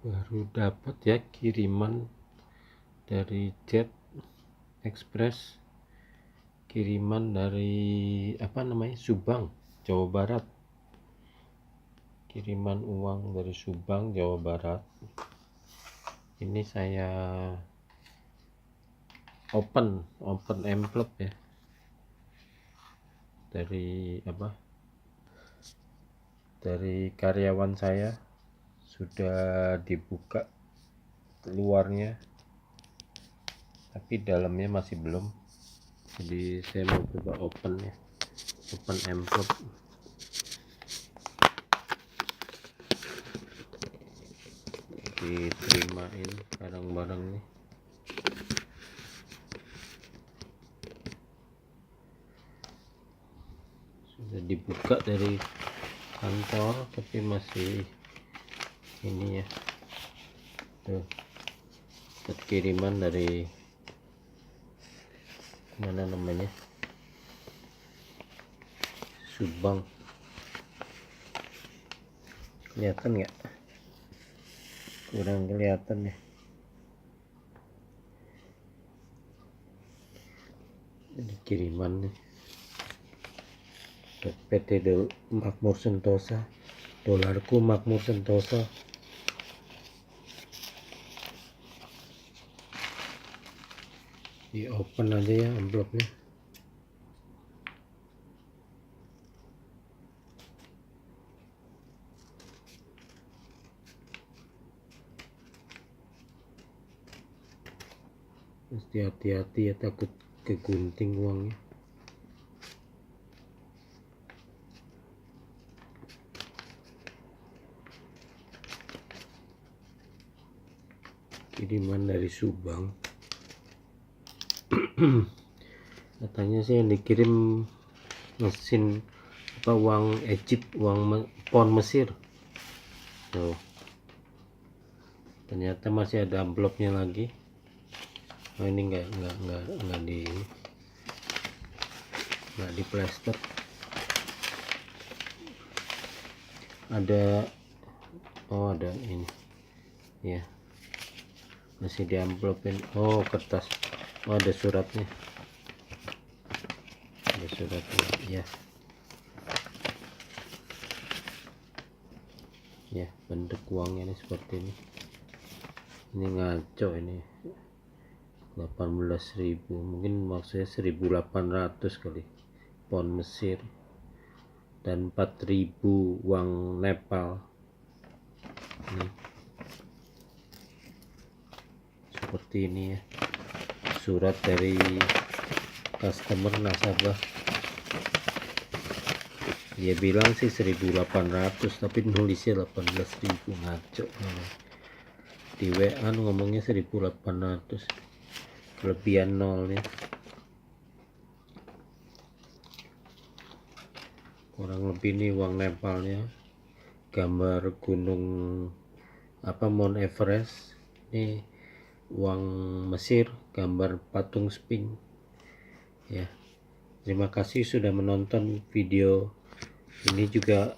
Baru dapat ya kiriman dari Jet Express, kiriman dari Subang, Jawa Barat. Kiriman uang dari Subang, Jawa Barat. Ini saya open envelope ya, dari karyawan saya. Sudah dibuka luarnya, tapi dalamnya masih belum. Jadi saya mau coba open envelope. Diterimain barang-barang nih. Sudah dibuka dari kantor, tapi masih ini ya. Tuh, kiriman dari mana namanya, Subang. Kelihatan nggak? Kurang kelihatan ya. Ini kiriman nih. PT Makmur Sentosa, dolarku Makmur Sentosa. Di open aja ya envelope-nya. Mesti hati-hati ya, takut kegunting uangnya. Kiriman dari Subang. Katanya sih yang dikirim mesin uang Egypt, uang pound Mesir. Tuh, ternyata masih ada amplopnya lagi. Oh, ini enggak di plester. Ada ini ya, masih di amplopin. Oh, kertas. Oh, ada suratnya. Ya. Ya, bentuk uangnya ini seperti ini. Ini ngaco ini. 18.000, mungkin maksudnya 1.800 kali pound Mesir, dan 4.000 uang Nepal. Ini seperti ini ya, surat dari customer nasabah. Dia bilang sih 1.800, tapi nulisnya 18.000. Ngaco. Di WA ngomongnya 1.800, kelebihan nolnya. Kurang lebih nih uang Nepalnya, gambar gunung Mount Everest. Ini uang Mesir, gambar patung Sphinx ya. Terima kasih sudah menonton video ini juga